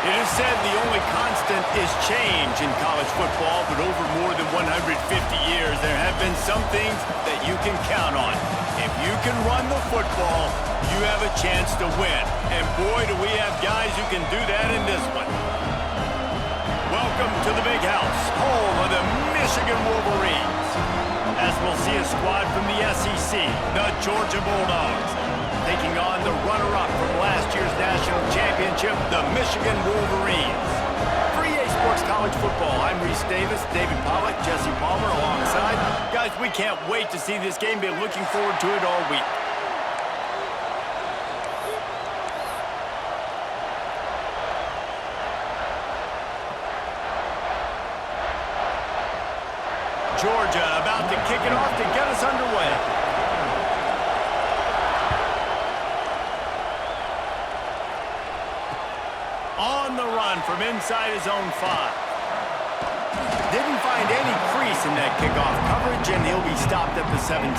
It is said the only constant is change in college football, but over more than 150 years, there have been some things that you can count on. If you can run the football, you have a chance to win. And boy, do we have guys who can do that in this one. Welcome to the Big House, home of the Michigan Wolverines. As we'll see a squad from the SEC, the Georgia Bulldogs, taking on the runner-up from last year's national championship, the Michigan Wolverines. For EA Sports College Football, I'm Reese Davis, David Pollack, Jesse Palmer alongside. Guys, we can't wait to see this game. Been looking forward to it all week. Georgia about to kick it off to get us underway. On the run from inside his own 5. Didn't find any crease in that kickoff coverage, and he'll be stopped at the 17.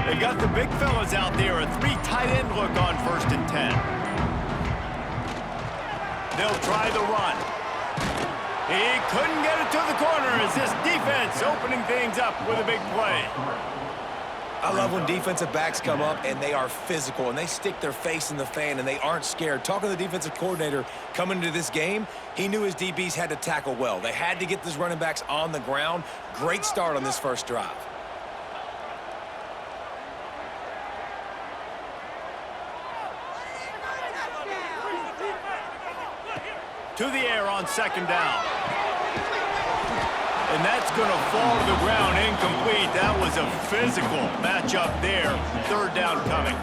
They got the big fellas out there, a 3 tight end look on 1st and 10. They'll try the run. He couldn't get it to the corner as this defense opening things up with a big play. I love when defensive backs come up and they are physical and they stick their face in the fan and they aren't scared. Talking to the defensive coordinator coming into this game, he knew his DBs had to tackle well. They had to get these running backs on the ground. Great start on this first drive. To the air on 2nd down. And that's going to fall to the ground incomplete. That was a physical matchup there. 3rd down coming.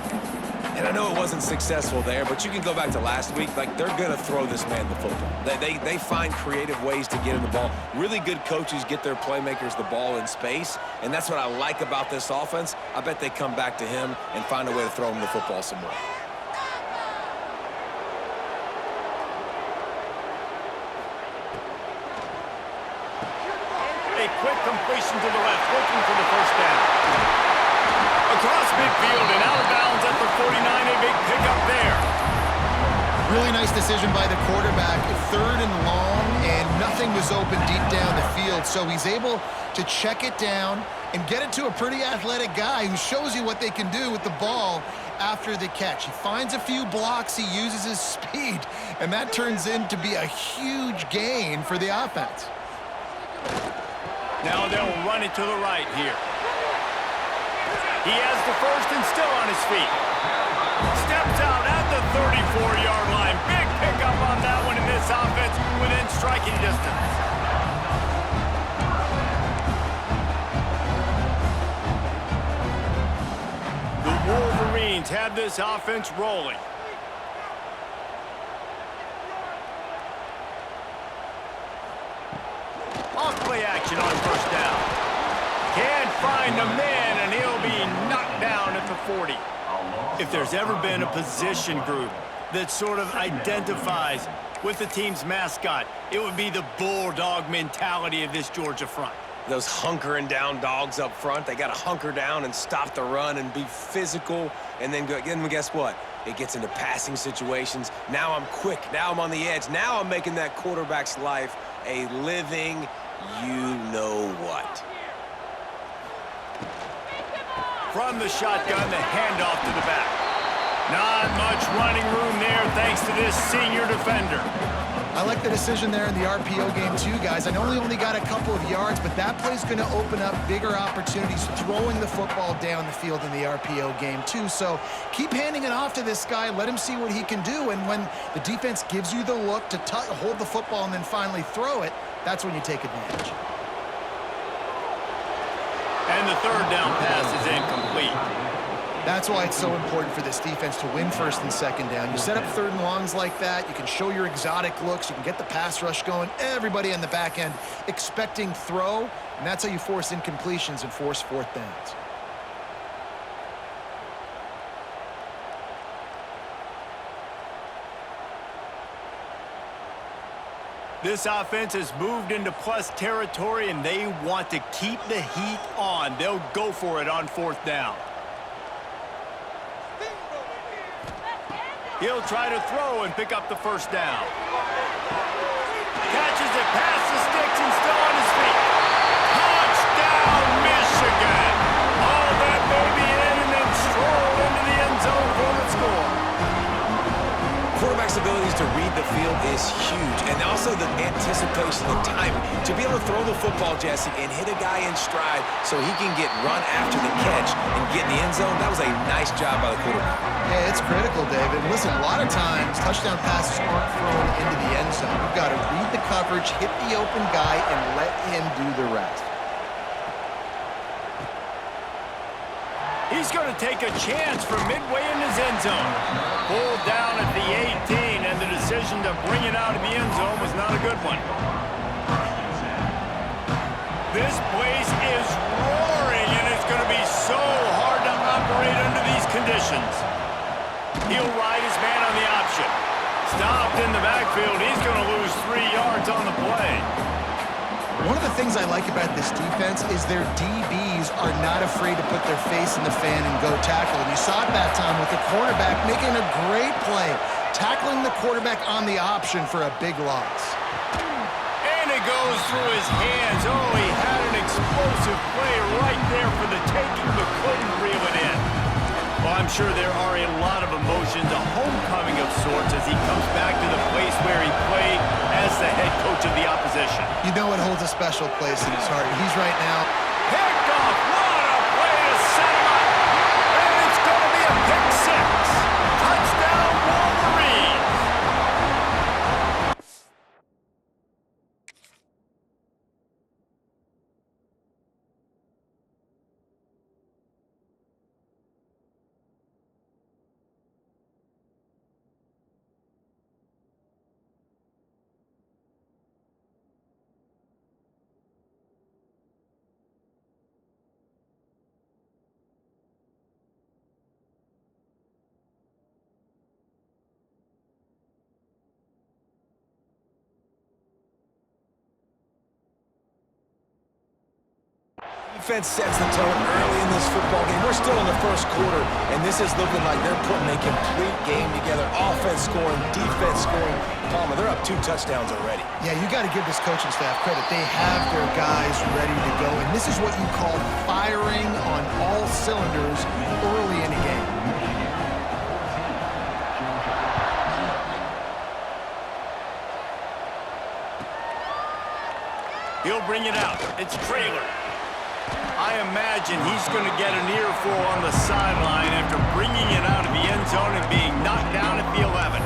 And I know it wasn't successful there, but you can go back to last week. Like, they're going to throw this man the football. They find creative ways to get him the ball. Really good coaches get their playmakers the ball in space, and that's what I like about this offense. I bet they come back to him and find a way to throw him the football some more. Quick completion to the left, looking for the 1st down. Across midfield and out of bounds at the 49, a big pickup there. Really nice decision by the quarterback. 3rd and long, and nothing was open deep down the field, so he's able to check it down and get it to a pretty athletic guy who shows you what they can do with the ball after the catch. He finds a few blocks, he uses his speed, and that turns into be a huge gain for the offense. Now they'll run it to the right here. He has the 1st and still on his feet. Steps out at the 34-yard line. Big pickup on that one in this offense within striking distance. The Wolverines have this offense rolling. Off-play action on 1st down. Can't find the man, and he'll be knocked down at the 40. If there's ever been a position group that sort of identifies with the team's mascot, it would be the bulldog mentality of this Georgia front. Those hunkering down dogs up front, they got to hunker down and stop the run and be physical, and then guess what? It gets into passing situations. Now I'm quick. Now I'm on the edge. Now I'm making that quarterback's life a living you-know-what. From the shotgun, the handoff to the back. Not much running room there thanks to this senior defender. I like the decision there in the RPO game too, guys. I know he only got a couple of yards, but that play's going to open up bigger opportunities throwing the football down the field in the RPO game too. So keep handing it off to this guy. Let him see what he can do. And when the defense gives you the look to hold the football and then finally throw it, that's when you take advantage. And the 3rd down pass is incomplete. That's why it's so important for this defense to win 1st and 2nd down. You set up 3rd and longs like that, you can show your exotic looks, you can get the pass rush going, everybody on the back end expecting throw, and that's how you force incompletions and force 4th downs. This offense has moved into plus territory, and they want to keep the heat on. They'll go for it on 4th down. He'll try to throw and pick up the 1st down. Catches it past the sticks and still on his feet. Touchdown, Michigan! All that baby in and then stroll into the end zone for the score. Quarterback's abilities to read the field is huge, and also the anticipation, the timing. To be able to throw the football, Jesse, and hit a guy in stride so he can get run after the catch and get in the end zone, that was a nice job by the quarterback. Yeah, it's critical, David. Listen, a lot of times, touchdown passes aren't thrown into the end zone. You've got to read the coverage, hit the open guy, and let him do the rest. He's going to take a chance from midway in his end zone. Pulled down at the 18, and the decision to bring it out of the end zone was not a good one. This place is roaring, and it's going to be so hard to operate under these conditions. He'll ride his man on the option. Stopped in the backfield. He's going to lose 3 yards on the play. One of the things I like about this defense is their DBs are not afraid to put their face in the fan and go tackle. And you saw it that time with the quarterback making a great play, tackling the quarterback on the option for a big loss. And it goes through his hands. Oh, he had an explosive play right there for the taking, but couldn't reel it in. Well, I'm sure there are a lot of emotions, a homecoming of sorts as he comes back to the place where he played as the head coach of the opposition. You know it holds a special place in his heart. He's right now. Picked off. What a play to set him up. And it's going to be a pick 6. Touchdown, Wolverines. Defense sets the tone early in this football game. We're still in the first quarter, and this is looking like they're putting a complete game together. Offense scoring, defense scoring. Palmer, they're up 2 touchdowns already. Yeah, you got to give this coaching staff credit. They have their guys ready to go, and this is what you call firing on all cylinders early in a game. He'll bring it out. It's Traylor. I imagine he's going to get an earful on the sideline after bringing it out of the end zone and being knocked down at the 11.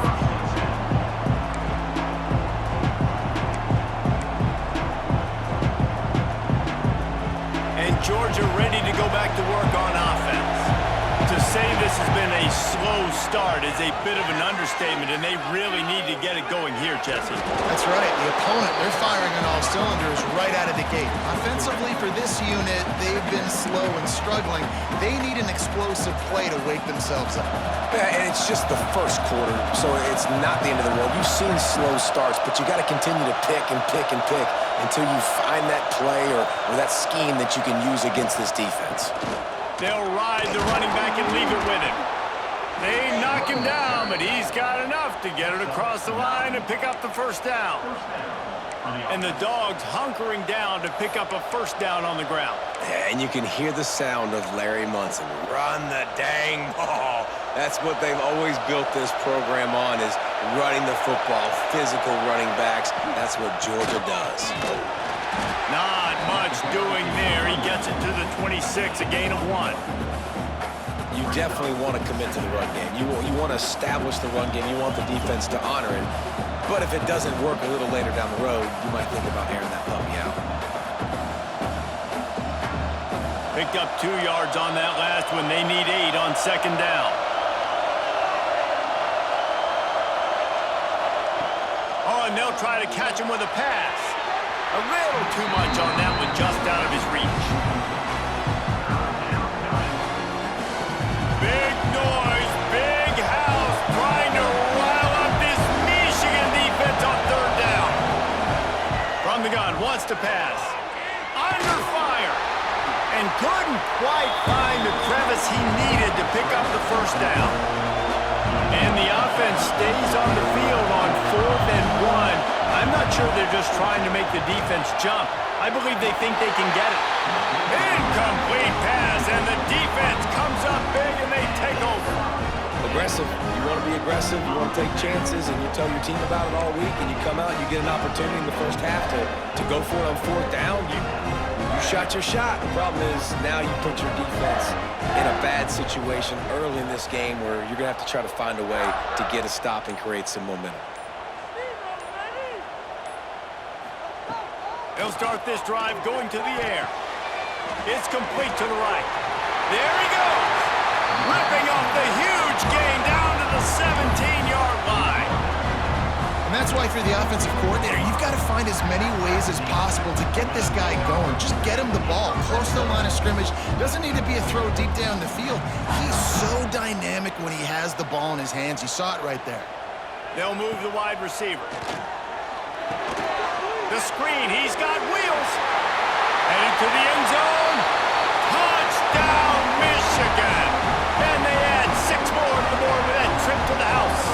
And Georgia ready to go back to work on offense. To say this has been a slow start is a bit of an understatement, and they really need to get it going here, Jesse. That's right. The opponent, they're firing on all cylinders right out of the gate. Offensively, for this unit, they've been slow and struggling. They need an explosive play to wake themselves up. Yeah, and it's just the first quarter, so it's not the end of the world. You've seen slow starts, but you got to continue to pick and pick and pick until you find that play or that scheme that you can use against this defense. They'll ride the running back and leave it with him. They knock him down, but he's got enough to get it across the line and pick up the 1st down. And the Dogs hunkering down to pick up a 1st down on the ground. Yeah, and you can hear the sound of Larry Munson. Run the dang ball. That's what they've always built this program on, is running the football, physical running backs. That's what Georgia does. Not much doing there. He gets it to the 26, a gain of 1. You definitely want to commit to the run game. You want to establish the run game. You want the defense to honor it. But if it doesn't work a little later down the road, you might think about airing that puppy out. Picked up 2 yards on that last one. They need 8 on 2nd down. Oh, and they'll try to catch him with a pass. A little too much on that one, just out of his reach. Big noise, big house, trying to rile up this Michigan defense on 3rd down. to pass. Under fire. And couldn't quite find the crevice he needed to pick up the first down. And the offense stays on the field on 4th and 1. I'm not sure they're just trying to make the defense jump. I believe they think they can get it. Incomplete pass, and the defense comes up big, and they take over. Aggressive. You want to be aggressive, you want to take chances, and you tell your team about it all week, and you come out and you get an opportunity in the first half to go for it on 4th down. You shot your shot. The problem is now you put your defense in a bad situation early in this game where you're going to have to try to find a way to get a stop and create some momentum. They'll start this drive going to the air. It's complete to the right. There he goes. Ripping off the huge gain down to the 17-yard line. And that's why for the offensive coordinator, you've got to find as many ways as possible to get this guy going. Just get him the ball close to the line of scrimmage. Doesn't need to be a throw deep down the field. He's so dynamic when he has the ball in his hands. You saw it right there. They'll move the wide receiver. The screen, he's got wheels. Headed to the end zone. Touchdown, Michigan. And they add 6 more to the board with that trip to the house.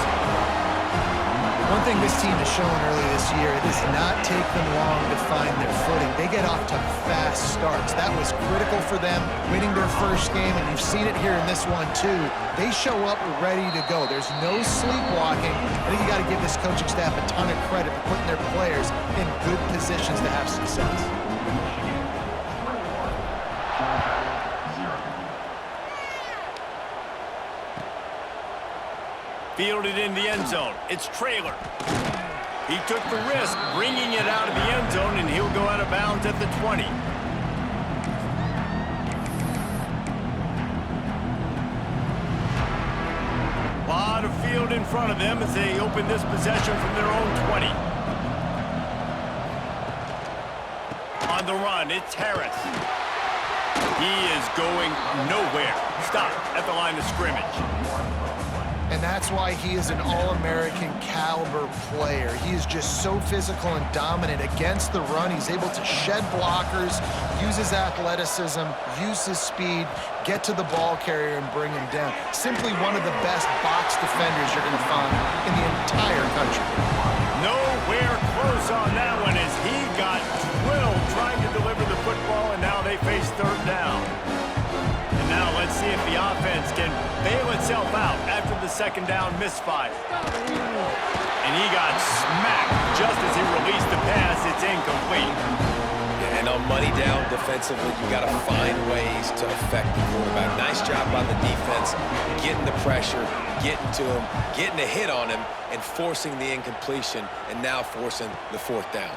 One thing this team has shown early this year, it does not take them long to find their footing. They get off to fast starts. That was critical for them, winning their first game, and you've seen it here in this one too. They show up ready to go. There's no sleepwalking. I think you got to give this coaching staff a ton of credit for putting their players in good positions to have success. Fielded in the end zone. It's Traylor. He took the risk, bringing it out of the end zone, and he'll go out of bounds at the 20. Lot of field in front of them as they open this possession from their own 20. On the run, it's Harris. He is going nowhere. Stop at the line of scrimmage. And that's why he is an All-American caliber player. He is just so physical and dominant against the run. He's able to shed blockers, use his athleticism, use his speed, get to the ball carrier and bring him down. Simply one of the best box defenders you're going to find in the entire country. Nowhere close on that one as he got drilled trying to deliver the football, and now they face 3rd down. And now let's see if the offense can bail itself out after the 2nd down misfire. And he got smacked just as he released the pass. It's incomplete. And on money down defensively, you got to find ways to affect the quarterback. Nice job by the defense, getting the pressure, getting to him, getting a hit on him, and forcing the incompletion, and now forcing the 4th down.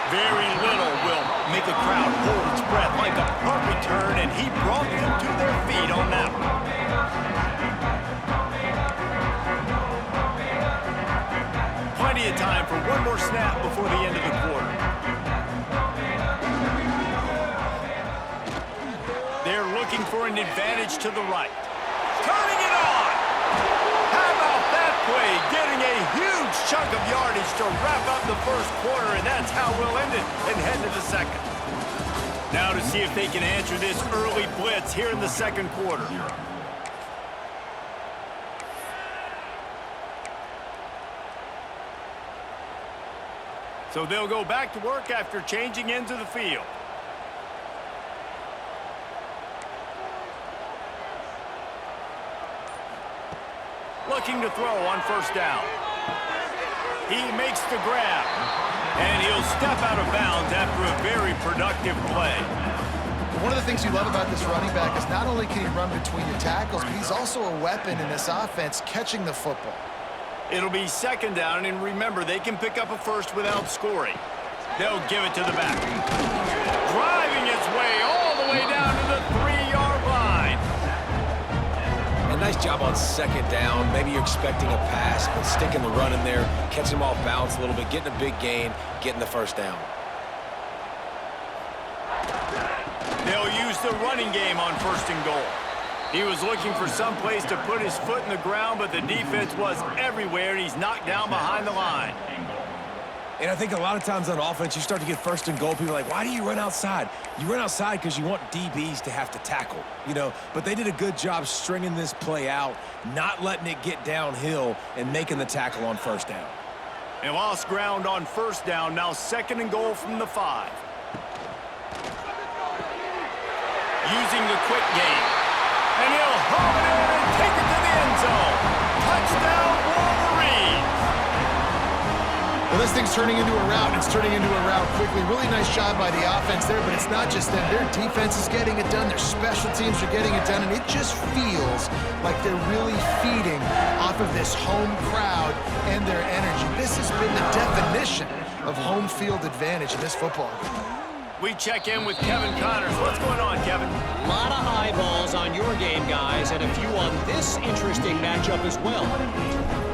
Very little will make a crowd hold its breath like a punt return, and he brought them to their feet on that one. Plenty of time for one more snap before the end of the quarter. They're looking for an advantage to the right. Turning it on! How about that play? Getting a huge chunk of yardage to wrap up the first quarter, and that's how we'll end it and head to the 2nd. Now to see if they can answer this early blitz here in the 2nd quarter. So they'll go back to work after changing into the field. Looking to throw on 1st down. He makes the grab, and he'll step out of bounds after a very productive play. One of the things you love about this running back is not only can he run between the tackles, but he's also a weapon in this offense catching the football. It'll be 2nd down, and remember, they can pick up a first without scoring. They'll give it to the back. Driving its way all the way down to the 3-yard line. A nice job on 2nd down. Maybe you're expecting a pass, but sticking the run in there, catching him off balance a little bit, getting a big gain, getting the 1st down. They'll use the running game on 1st and goal. He was looking for some place to put his foot in the ground, but the defense was everywhere, and he's knocked down behind the line. And I think a lot of times on offense, you start to get first and goal. People are like, why do you run outside? You run outside because you want DBs to have to tackle, you know. But they did a good job stringing this play out, not letting it get downhill, and making the tackle on first down. And lost ground on first down, now 2nd and goal from the 5. Using the quick game. And he'll home it in and take it to the end zone. Touchdown, Wolverines! Well, this thing's turning into a rout, and it's turning into a rout quickly. Really nice job by the offense there, but it's not just them. Their defense is getting it done. Their special teams are getting it done, and it just feels like they're really feeding off of this home crowd and their energy. This has been the definition of home field advantage in this football game. We check in with Kevin Connors. What's going on, Kevin? A lot of eyeballs on your game, guys, and a few on this interesting matchup as well.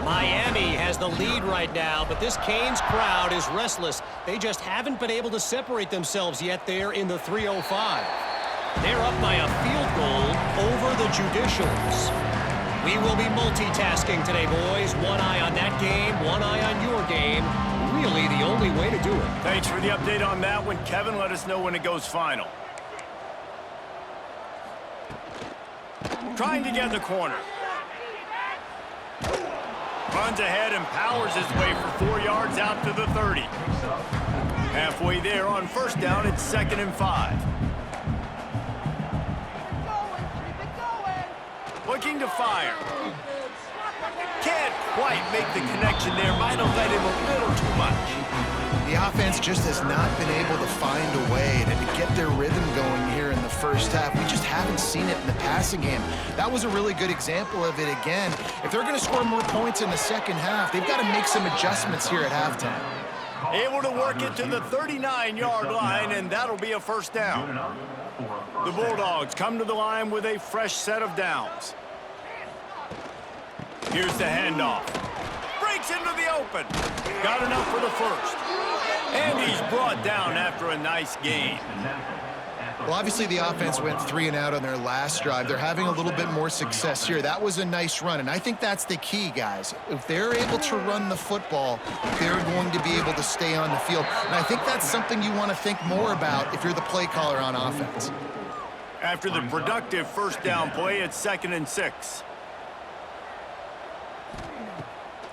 Miami has the lead right now, but this Canes crowd is restless. They just haven't been able to separate themselves yet there in the 305. They're up by a field goal over the Judicials. We will be multitasking today, boys. One eye on that game, one eye on your game. Really the only way to do it. Thanks for the update on that one, Kevin. Let us know when it goes final. Trying to get in the corner. Runs ahead and powers his way for 4 yards out to the 30. Halfway there on first down, it's 2nd and 5. Looking to fire. Can't quite make the connection there. Might have led him a little too much. The offense just has not been able to find a way to get their rhythm going here in the first half. We just haven't seen it in the passing game. That was a really good example of it again. If they're going to score more points in the second half, they've got to make some adjustments here at halftime. Able to work it to the 39-yard line, and that'll be a first down. The Bulldogs come to the line with a fresh set of downs. Here's the handoff. Breaks into the open. Got enough for the first. And he's brought down after a nice gain. Well, obviously the offense went 3 and out on their last drive. They're having a little bit more success here. That was a nice run, and I think that's the key, guys. If they're able to run the football, they're going to be able to stay on the field. And I think that's something you want to think more about if you're the play caller on offense. After the productive first down play, it's 2nd and 6.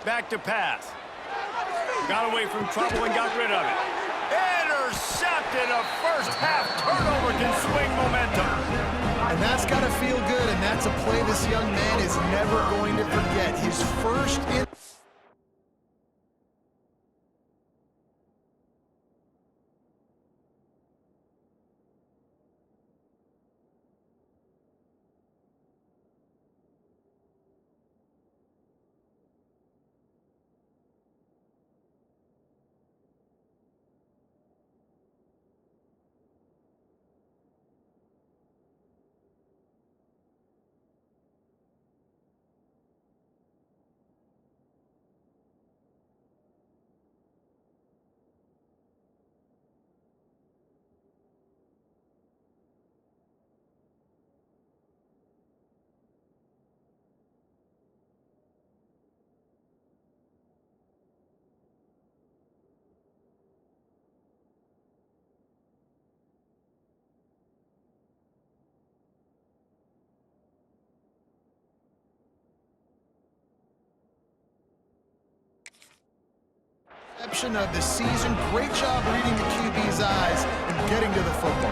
Back to pass. Got away from trouble and got rid of it. Intercepted. A first half turnover can swing momentum. And that's got to feel good, and that's a play this young man is never going to forget. His first in of the season. Great job reading the QB's eyes and getting to the football.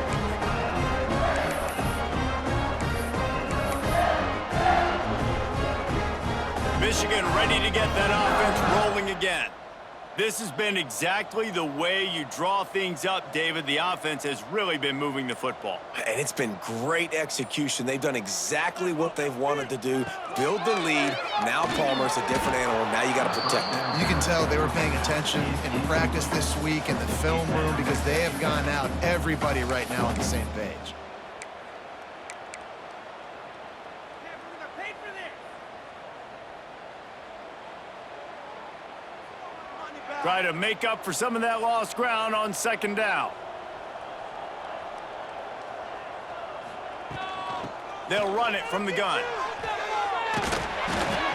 Michigan ready to get that offense rolling again. This has been exactly the way you draw things up, David. The offense has really been moving the football. And it's been great execution. They've done exactly what they've wanted to do. Build the lead. Now Palmer's a different animal. Now you got to protect him. You can tell they were paying attention in practice this week in the film room because they have gone out, everybody right now on the same page. Try to make up for some of that lost ground on 2nd down. They'll run it from the gun.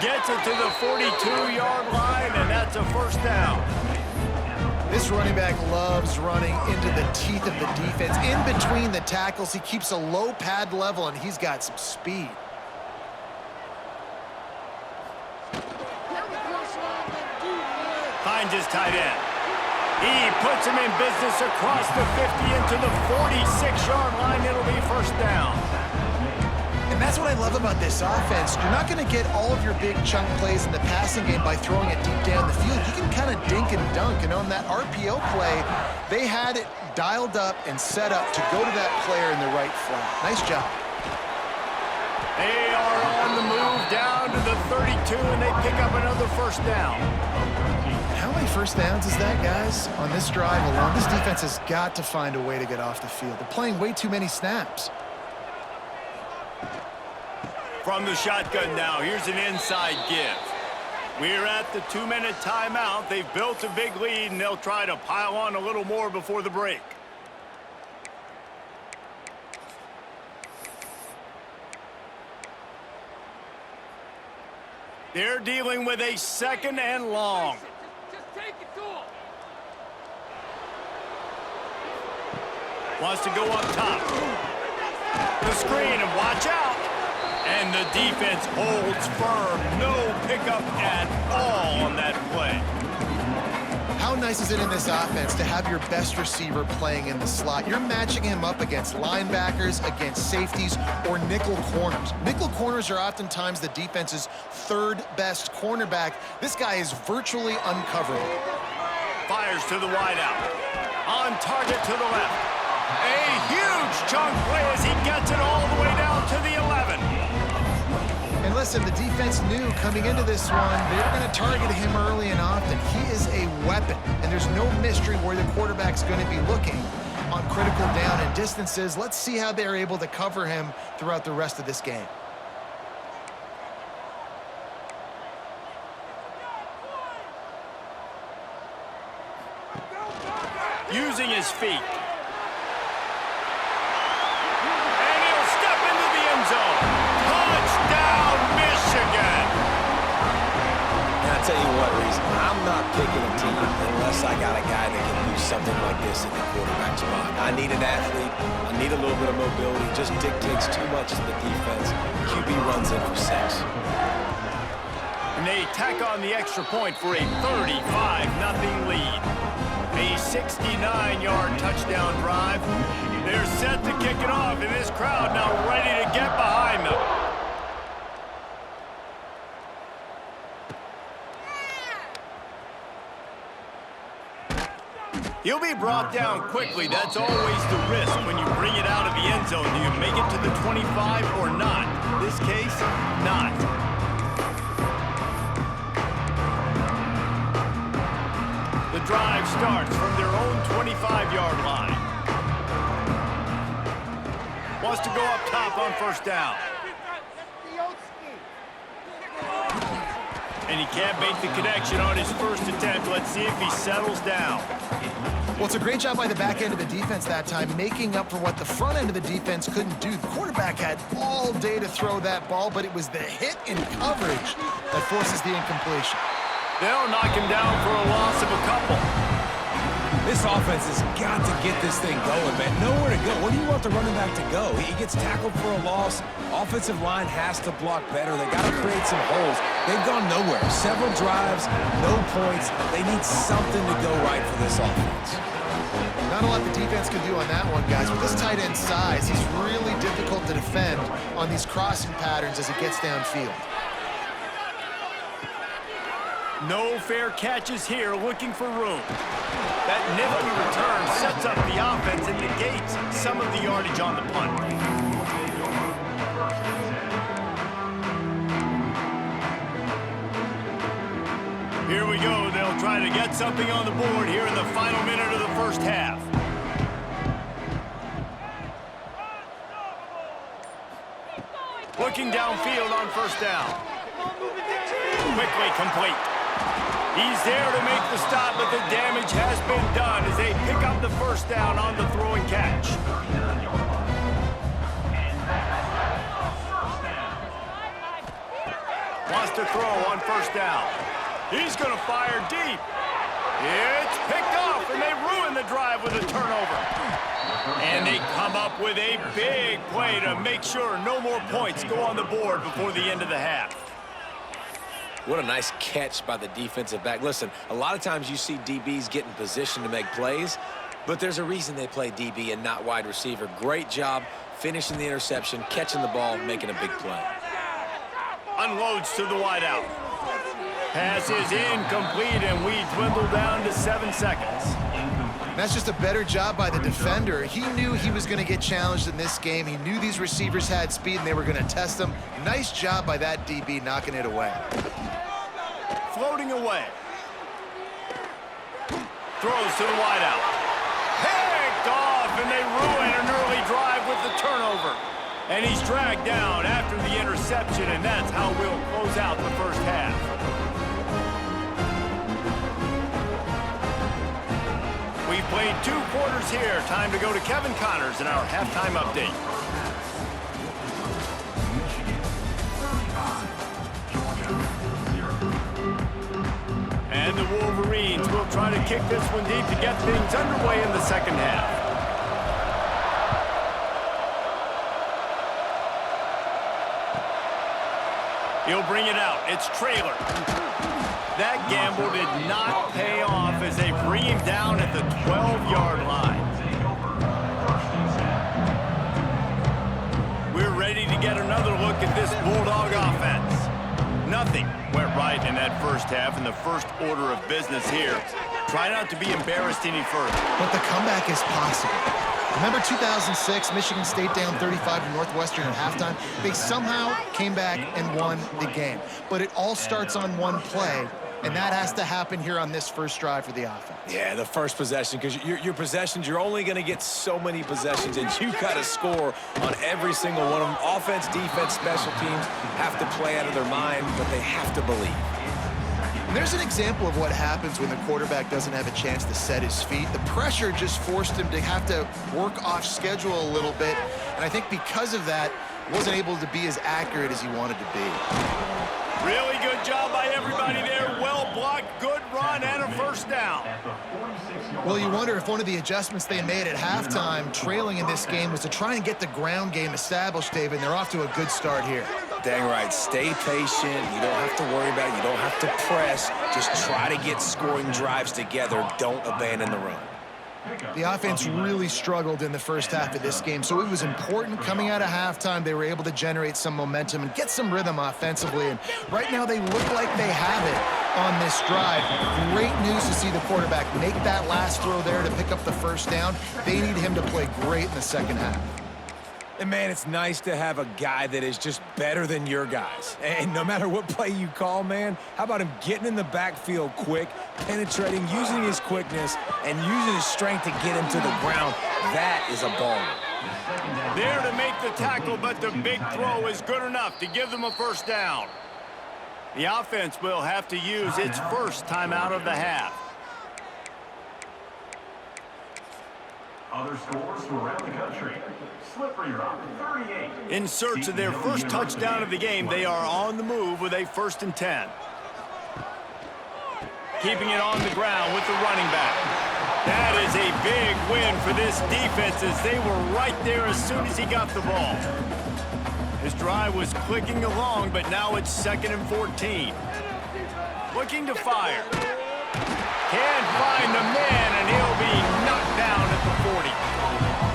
Gets it to the 42-yard line, and that's a first down. This running back loves running into the teeth of the defense. In between the tackles, he keeps a low pad level, and he's got some speed. Finds his tight end. He puts him in business across the 50 into the 46-yard line. It'll be first down. And that's what I love about this offense. You're not going to get all of your big chunk plays in the passing game by throwing it deep down the field. You can kind of dink and dunk. And on that RPO play, they had it dialed up and set up to go to that player in the right flat. Nice job. They are on the move down to the 32, and they pick up another first down. How many first downs is that, guys, on this drive alone? This defense has got to find a way to get off the field. They're playing way too many snaps. From the shotgun now, here's an inside give. We're at the 2-minute timeout. They've built a big lead, and they'll try to pile on a little more before the break. They're dealing with a second and long. Just take it to him. Wants to go up top. The screen, and watch out. And the defense holds firm. No pickup at all on that play. How nice is it in this offense to have your best receiver playing in the slot? You're matching him up against linebackers, against safeties, or nickel corners. Nickel corners are oftentimes the defense's third best cornerback. This guy is virtually uncoverable. Fires to the wideout. On target to the left. A huge chunk play as he gets it all the way down to the 11. And listen, the defense knew coming into this one, they were going to target him early and often. He is a weapon, and there's no mystery where the quarterback's going to be looking on critical down and distances. Let's see how they're able to cover him throughout the rest of this game. Using his feet. And he'll step into the end zone. Touchdown, Michigan! And I'll tell you what, Reese, I'm not picking a team unless I got a guy that can do something like this in the quarterback spot. I need an athlete. I need a little bit of mobility. Just dictates too much to the defense. QB runs in for 6. And they tack on the extra point for a 35-0 lead. A 69-yard touchdown drive. They're set to kick it off, and this crowd now ready to get behind them. He'll be brought down quickly. That's always the risk when you bring it out of the end zone. Do you make it to the 25 or not? In this case, not. The drive starts from their own 25-yard line. Wants to go up top on first down. And he can't make the connection on his first attempt. Let's see if he settles down. Well, it's a great job by the back end of the defense that time, making up for what the front end of the defense couldn't do. The quarterback had all day to throw that ball, but it was the hit in coverage that forces the incompletion. They'll knock him down for a loss of a couple. This offense has got to get this thing going, man. Nowhere to go. Where do you want the running back to go? He gets tackled for a loss. Offensive line has to block better. They got to create some holes. They've gone nowhere. Several drives, no points. They need something to go right for this offense. Not a lot the defense can do on that one, guys. With this tight end size, he's really difficult to defend on these crossing patterns as he gets downfield. No fair catches here, looking for room. That nifty return sets up the offense and negates some of the yardage on the punt. Here we go. They'll try to get something on the board here in the final minute of the first half. Looking downfield on first down. Quickly complete. He's there to make the stop, but the damage has been done as they pick up the first down on the throw and catch. Wants to throw on first down. He's going to fire deep. It's picked off, and they ruin the drive with a turnover. And they come up with a big play to make sure no more points go on the board before the end of the half. What a nice catch by the defensive back. Listen, a lot of times you see DBs get in position to make plays, but there's a reason they play DB and not wide receiver. Great job finishing the interception, catching the ball, making a big play. Unloads to the wideout. Pass is incomplete, and we dwindle down to 7 seconds. That's just a better job by the defender. He knew he was going to get challenged in this game. He knew these receivers had speed, and they were going to test him. Nice job by that DB knocking it away. Floating away. Throws to the wideout. Picked off, and they ruin an early drive with the turnover. And he's dragged down after the interception, and that's how we'll close out the first half. We've played 2 quarters here. Time to go to Kevin Connors in our halftime update. And the Wolverines will try to kick this one deep to get things underway in the second half. He'll bring it out. It's Traylor. That gamble did not pay off as they bring him down at the 12-yard line. We're ready to get another look at this Bulldog offense. Nothing went right in that first half, and the first order of business here. Try not to be embarrassed any further. But the comeback is possible. Remember 2006, Michigan State down 35 to Northwestern at halftime? They somehow came back and won the game. But it all starts on one play, and that has to happen here on this first drive for the offense. Yeah, the first possession, because your possessions, you're only going to get so many possessions, and you got to score on every single one of them. Offense, defense, special teams have to play out of their mind, but they have to believe. And there's an example of what happens when the quarterback doesn't have a chance to set his feet. The pressure just forced him to have to work off schedule a little bit, and I think because of that, wasn't able to be as accurate as he wanted to be. Really good job by everybody there. Well blocked, good run, and a first down. Well, you wonder if one of the adjustments they made at halftime, trailing in this game, was to try and get the ground game established, David, and they're off to a good start here. Dang right. Stay patient. You don't have to worry about it. You don't have to press. Just try to get scoring drives together. Don't abandon the run. The offense really struggled in the first half of this game, so it was important coming out of halftime they were able to generate some momentum and get some rhythm offensively. And right now they look like they have it on this drive. Great news to see the quarterback make that last throw there to pick up the first down. They need him to play great in the second half. And, man, it's nice to have a guy that is just better than your guys. And no matter what play you call, man, how about him getting in the backfield quick, penetrating, using his quickness, and using his strength to get him to the ground? That is a baller. There to make the tackle, but the big throw is good enough to give them a first down. The offense will have to use its first timeout of the half. Other scores from around the country. Slippery Rock, 38. In search of their first touchdown of the game, they are on the move with a 1st and 10. Keeping it on the ground with the running back. That is a big win for this defense as they were right there as soon as he got the ball. His drive was clicking along, but now it's 2nd and 14. Looking to fire. Can't find the man, and he'll be knocked down at the 40.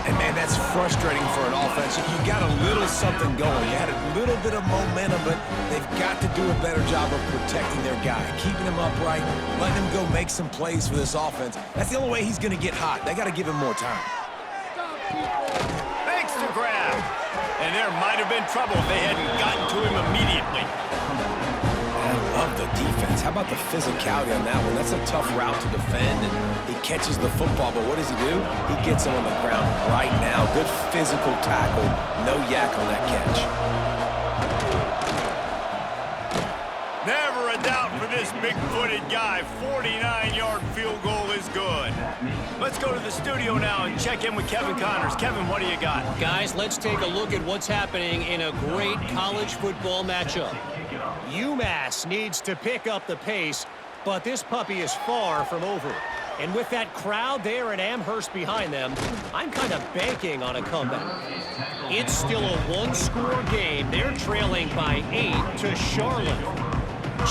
And, man, that's frustrating for an offense. You got a little something going. You had a little bit of momentum, but they've got to do a better job of protecting their guy, keeping him upright, letting him go make some plays for this offense. That's the only way he's going to get hot. They got to give him more time. Thanks to grab. And there might have been trouble if they hadn't gotten to him immediately. I love the defense. How about the physicality on that one? That's a tough route to defend, and he catches the football, but what does he do? He gets him on the ground right now. Good physical tackle. No yak on that catch. Never a doubt for this big-footed guy. 49-yard field goal is good. Let's go to the studio now and check in with Kevin Connors. Kevin, what do you got? Guys, let's take a look at what's happening in a great college football matchup. pick it up. UMass needs to pick up the pace, but this puppy is far from over. And with that crowd there at Amherst behind them, I'm kind of banking on a comeback. It's still a one-score game. They're trailing by 8 to Charlotte.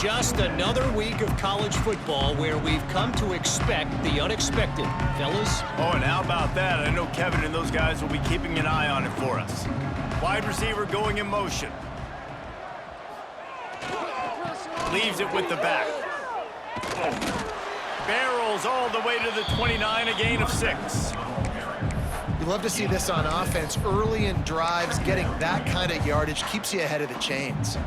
Just another week of college football where we've come to expect the unexpected. Fellas? Oh, and how about that? I know Kevin and those guys will be keeping an eye on it for us. Wide receiver going in motion. Leaves it with the back. Barrels all the way to the 29, a gain of 6. You love to see this on offense. Early in drives, getting that kind of yardage keeps you ahead of the chains.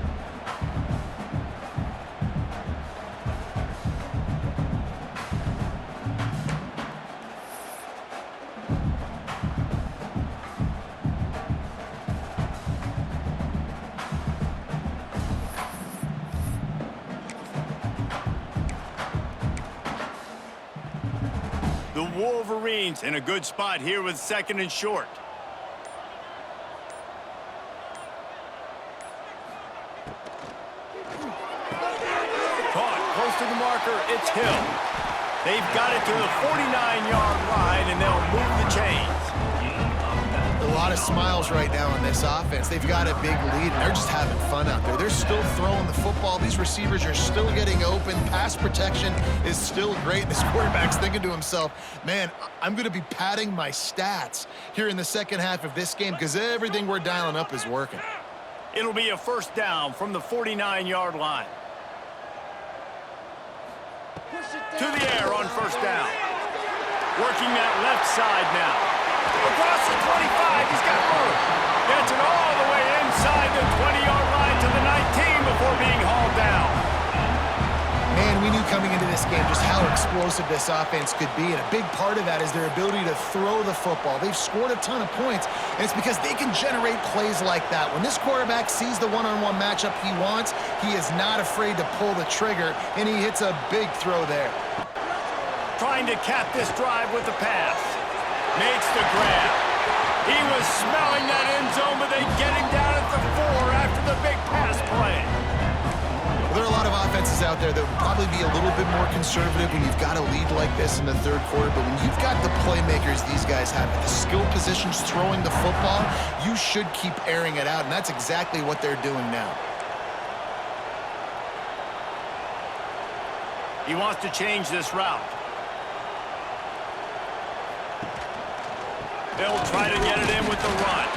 The Wolverines in a good spot here with 2nd and short. Caught close to the marker. It's Hill. They've got it to the 49-yard line, and they'll move the chains. A lot of smiles right now on this offense. They've got a big lead, and they're just having fun out there. They're still throwing the football. These receivers are still getting open. Pass protection is still great. This quarterback's thinking to himself, man, I'm going to be padding my stats here in the second half of this game because everything we're dialing up is working. It'll be a first down from the 49-yard line. To the air on first down. Working that left side now. Across the 25, he's got room. Gets it all the way inside the 20-yard line to the 19 before being hauled down. Man, we knew coming into this game just how explosive this offense could be, and a big part of that is their ability to throw the football. They've scored a ton of points, and it's because they can generate plays like that. When this quarterback sees the one-on-one matchup he wants, he is not afraid to pull the trigger, and he hits a big throw there. Trying to cap this drive with the pass. Makes the grab. He was smelling that end zone, but they get him down at the 4 after the big pass play. Well, there are a lot of offenses out there that would probably be a little bit more conservative when you've got a lead like this in the third quarter, but when you've got the playmakers these guys have, the skill positions throwing the football, you should keep airing it out, and that's exactly what they're doing now. He wants to change this route. They'll try to get it in with the run.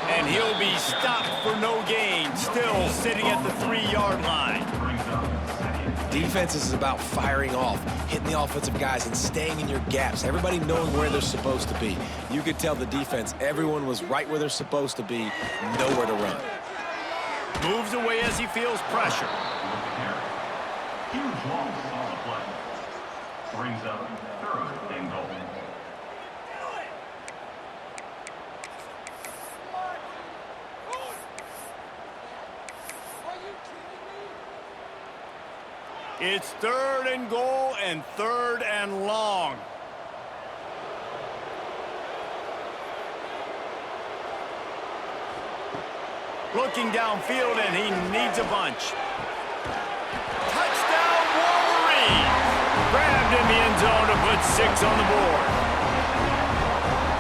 And he'll be stopped for no gain, still sitting at the 3-yard line. Defense is about firing off, hitting the offensive guys, and staying in your gaps. Everybody knowing where they're supposed to be. You could tell the defense, everyone was right where they're supposed to be, nowhere to run. Moves away as he feels pressure. Huge loss on the play. Brings up 3rd and goal. It's 3rd and goal and 3rd and long. Looking downfield, and he needs a bunch. Touchdown, Wolverines! Grabbed in the end zone to put 6 on the board.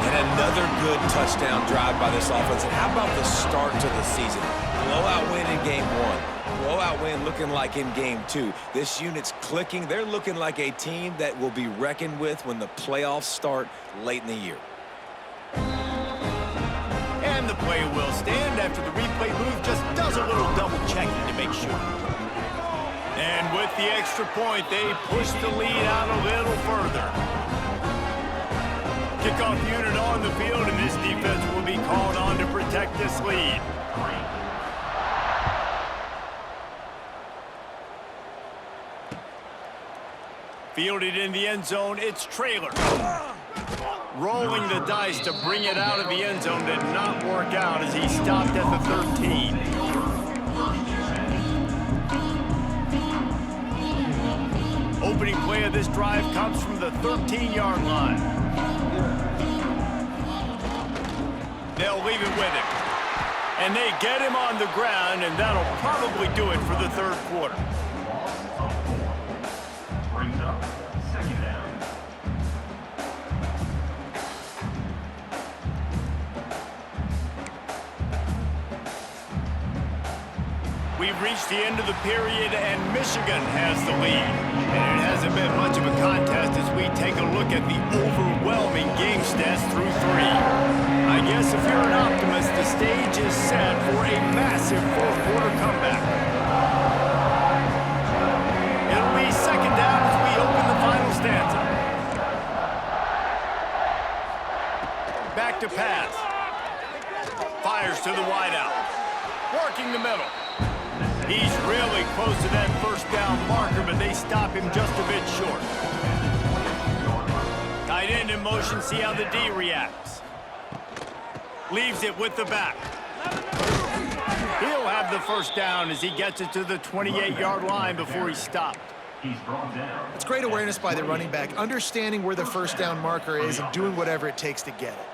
And another good touchdown drive by this offense. And how about the start to the season? Blowout win in game 1. Blowout win looking like in game 2. This unit's clicking. They're looking like a team that will be reckoned with when the playoffs start late in the year. And the play will stand after the replay booth just does a little double checking to make sure. And with the extra point, they push the lead out a little further. Kickoff unit on the field, and this defense will be called on to protect this lead. Fielded in the end zone, it's Traylor. Rolling the dice to bring it out of the end zone did not work out as he stopped at the 13. Opening play of this drive comes from the 13-yard line. They'll leave it with him. And they get him on the ground, and that'll probably do it for the third quarter. Loss of 4. Brings up second down. We've reached the end of the period, and Michigan has the lead. And it hasn't been much of a contest as we take a look at the overwhelming game stats through 3. I guess if you're an optimist, the stage is set for a massive fourth-quarter comeback. It'll be second down as we open the final stanza. Back to pass. Fires to the wideout. Working the middle. He's really close to that first down marker, but they stop him just a bit short. Tight end in motion, see how the D reacts. Leaves it with the back. He'll have the first down as he gets it to the 28-yard line before he's stopped. He's brought down. It's great awareness by the running back, understanding where the first down marker is and doing whatever it takes to get it.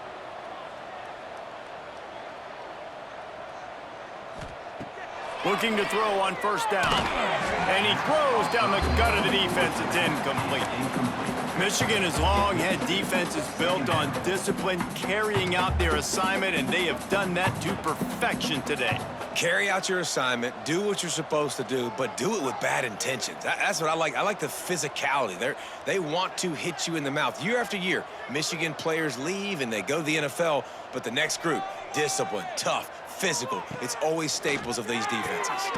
Looking to throw on first down. And he throws down the gut of the defense. It's incomplete. Michigan has long had defenses built on discipline, carrying out their assignment, and they have done that to perfection today. Carry out your assignment, do what you're supposed to do, but do it with bad intentions. That's what I like. I like the physicality. They want to hit you in the mouth. Year after year, Michigan players leave and they go to the NFL, but the next group, discipline, tough, physical. It's always staples of these defenses.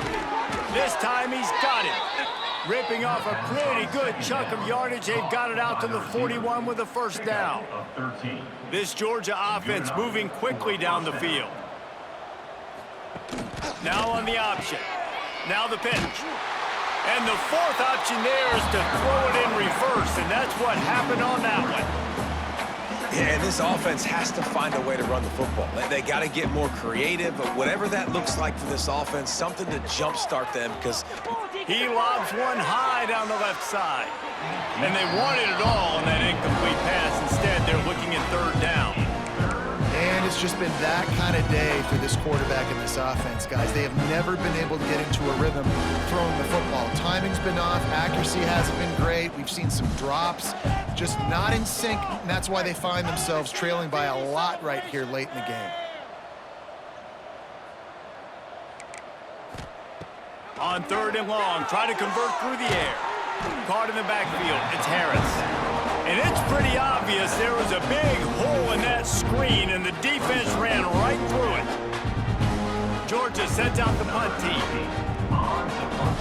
This time he's got it. Ripping off a pretty good chunk of yardage. They've got it out to the 41 with a first down. Of 13. This Georgia offense moving quickly down the field. Now on the option. Now the pitch. And the fourth option there is to throw it in reverse, and that's what happened on that one. Yeah, and this offense has to find a way to run the football. They got to get more creative, but whatever that looks like for this offense, something to jumpstart them, because he lobs one high down the left side. And they wanted it all on that incomplete pass. Instead, they're looking at third down. And it's just been that kind of day for this quarterback and this offense, guys. They have never been able to get into a rhythm throwing the football. Timing's been off. Accuracy hasn't been great. We've seen some drops, just not in sync, and that's why they find themselves trailing by a lot right here late in the game. On third and long, try to convert through the air. Caught in the backfield, it's Harris. And it's pretty obvious there was a big hole in that screen, and the defense ran right through it. Georgia sends out the punt team. On to punt.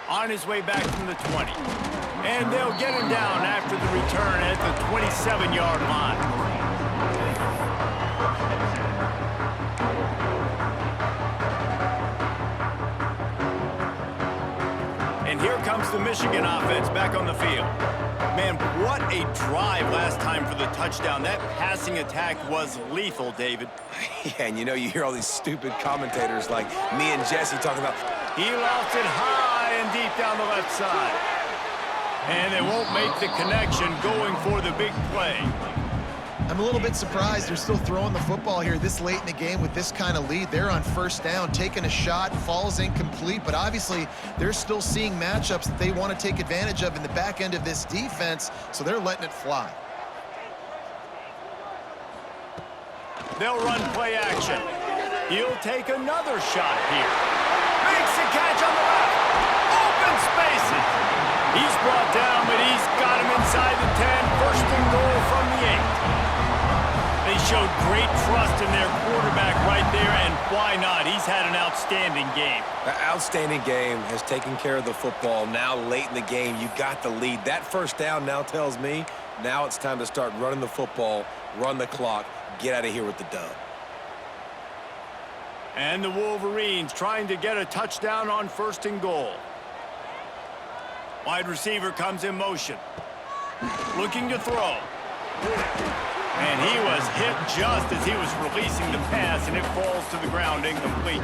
On his way back from the 20. And they'll get him down after the return at the 27-yard line. And here comes the Michigan offense back on the field. Man, what a drive last time for the touchdown. That passing attack was lethal, David. yeah, and you know, you hear all these stupid commentators like me and Jesse talking about, he lofts it high and deep down the left side. And they won't make the connection going for the big play. I'm a little bit surprised they're still throwing the football here this late in the game with this kind of lead. They're on first down, taking a shot, falls incomplete, but obviously they're still seeing matchups that they want to take advantage of in the back end of this defense, so they're letting it fly. They'll run play action. He'll take another shot here. Makes the catch on the left. Open spaces. He's brought down, but he's got him inside the 10. First and goal from the 8. They showed great trust in their quarterback right there, and why not? He's had an outstanding game. An outstanding game, has taken care of the football. Now late in the game, you got the lead. That first down now tells me now it's time to start running the football, run the clock, get out of here with the dub. And the Wolverines trying to get a touchdown on first and goal. Wide receiver comes in motion. Looking to throw. And he was hit just as he was releasing the pass, and it falls to the ground incomplete.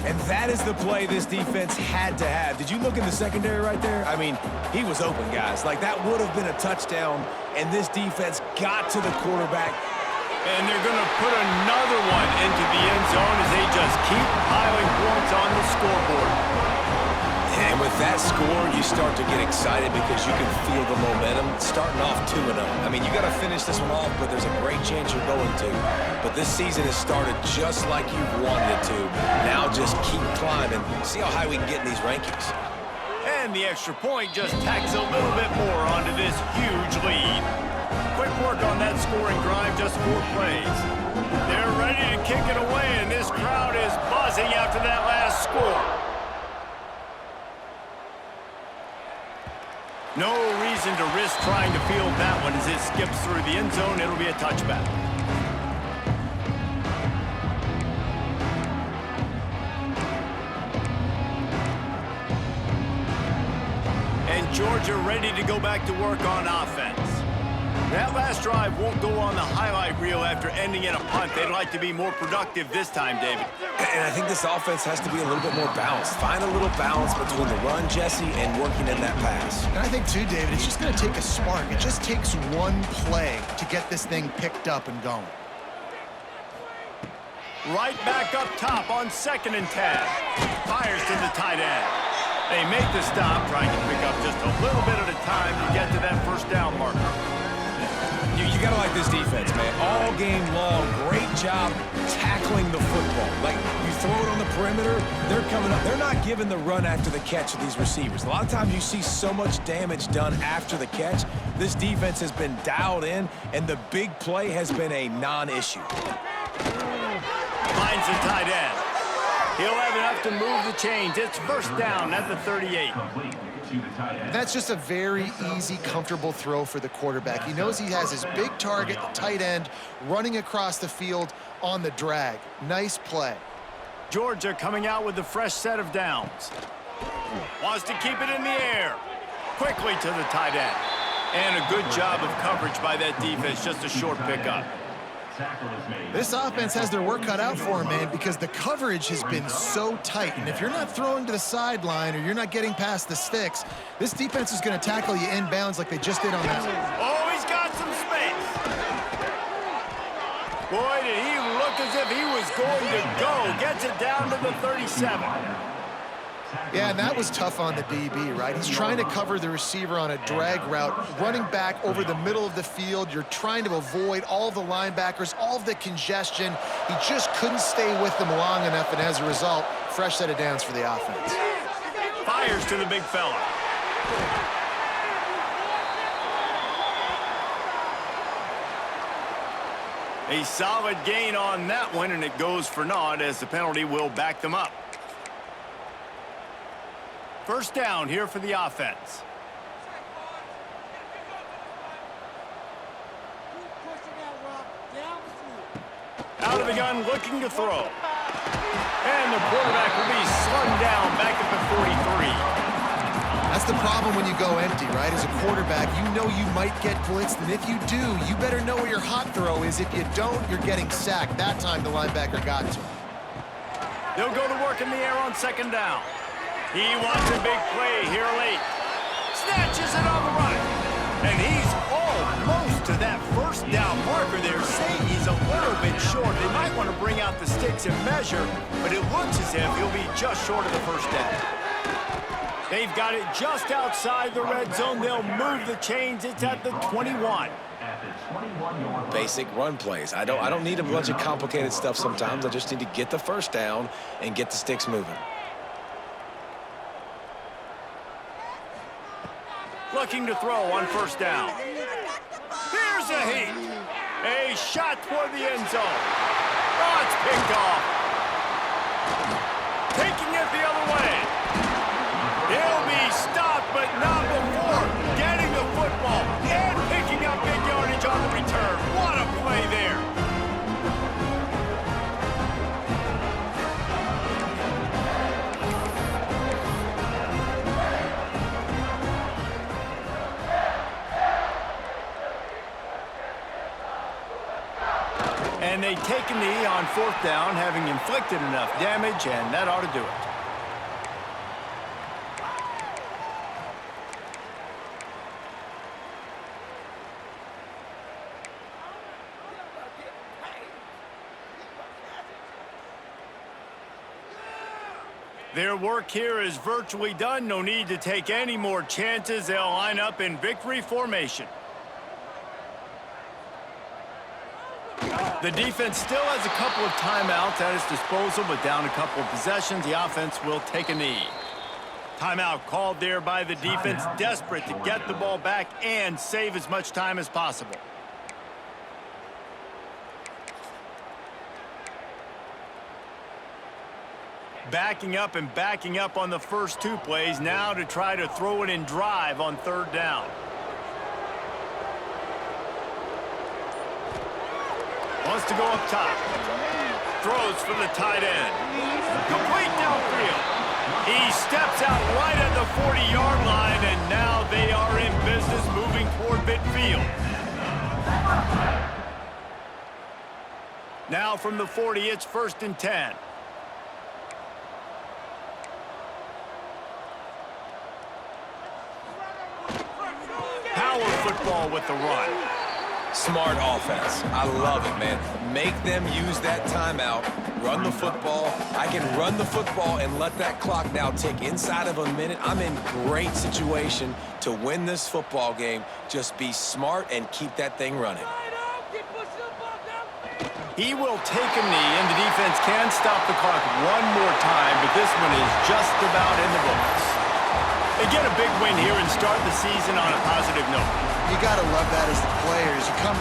And that is the play this defense had to have. Did you look in the secondary right there? I mean, he was open, guys. Like, that would have been a touchdown, and this defense got to the quarterback. And they're going to put another one into the end zone as they just keep piling points on the scoreboard. And with that score, you start to get excited because you can feel the momentum starting off 2-0. I mean, you got to finish this one off, but there's a great chance you're going to. But this season has started just like you wanted it to. Now just keep climbing. See how high we can get in these rankings. And the extra point just tacks a little bit more onto this huge lead. Quick work on that scoring drive, just 4 plays. They're ready to kick it away, and this crowd is buzzing after that last score. No reason to risk trying to field that one as it skips through the end zone. It'll be a touchback. And Georgia ready to go back to work on offense. That last drive won't go on the highlight reel after ending in a punt. They'd like to be more productive this time, David. And I think this offense has to be a little bit more balanced. Find a little balance between the run, Jesse, and working in that pass. And I think, too, David, it's just going to take a spark. It just takes one play to get this thing picked up and going. Right back up top on 2nd and 10. Fires to the tight end. They make the stop, trying to pick up just a little bit at a time to get to that first down marker. You got to like this defense, man. All game long, great job tackling the football. Like, you throw it on the perimeter, they're coming up. They're not giving the run after the catch to these receivers. A lot of times you see so much damage done after the catch. This defense has been dialed in, and the big play has been a non-issue. Finds the tight end. He'll have enough to move the chains. It's first down at the 38. That's just a very easy, comfortable throw for the quarterback. He knows he has his big target, the tight end, running across the field on the drag. Nice play. Georgia coming out with a fresh set of downs. Wants to keep it in the air. Quickly to the tight end. And a good job of coverage by that defense. Just a short pickup. This offense has their work cut out for them, man, because the coverage has been so tight. And if you're not throwing to the sideline or you're not getting past the sticks, this defense is going to tackle you inbounds like they just did on that one. Oh, he's got some space. Boy, did he look as if he was going to go. Gets it down to the 37. Yeah, and that was tough on the DB, right? He's trying to cover the receiver on a drag route, running back over the middle of the field. You're trying to avoid all the linebackers, all of the congestion. He just couldn't stay with them long enough, and as a result, fresh set of downs for the offense. Fires to the big fella. A solid gain on that one, and it goes for naught as the penalty will back them up. First down here for the offense. Out of the gun, looking to throw. And the quarterback will be slung down back at the 43. That's the problem when you go empty, right? As a quarterback, you know you might get blitzed, and if you do, you better know where your hot throw is. If you don't, you're getting sacked. That time the linebacker got to him. They'll go to work in the air on 2nd down. He wants a big play here late. Snatches it on the run. And he's almost to that first down marker there. Saying he's a little bit short. They might want to bring out the sticks and measure, but it looks as if he'll be just short of the first down. They've got it just outside the red zone. They'll move the chains. It's at the 21. Basic run plays. I don't need a bunch of complicated stuff sometimes. I just need to get the first down and get the sticks moving. Looking to throw on first down. Here's a heat. A shot toward the end zone. Oh, it's picked off. Taking it the other way. He'll be stopped, but not before getting the football and picking up big yardage on the return. What a play there. And they take a knee on 4th down, having inflicted enough damage, and that ought to do it. Their work here is virtually done. No need to take any more chances. They'll line up in victory formation. The defense still has a couple of timeouts at its disposal, but down a couple of possessions, the offense will take a knee. Timeout called there by the defense, desperate to get the ball back and save as much time as possible. Backing up and backing up on the first 2 plays, now to try to throw it in drive on 3rd down. Wants to go up top. Throws for the tight end. Complete downfield. He steps out right at the 40-yard line, and now they are in business moving toward midfield. Now from the 40, it's 1st and 10. Power football with the run. Smart offense. I love it, man. Make them use that timeout. Run the football. I can run the football and let that clock now tick inside of a minute. I'm in great situation to win this football game. Just be smart and keep that thing running. He will take a knee, and the defense can stop the clock one more time, but this one is just about in the books. They get a big win here and start the season on a positive note. You got to love that as the players. You come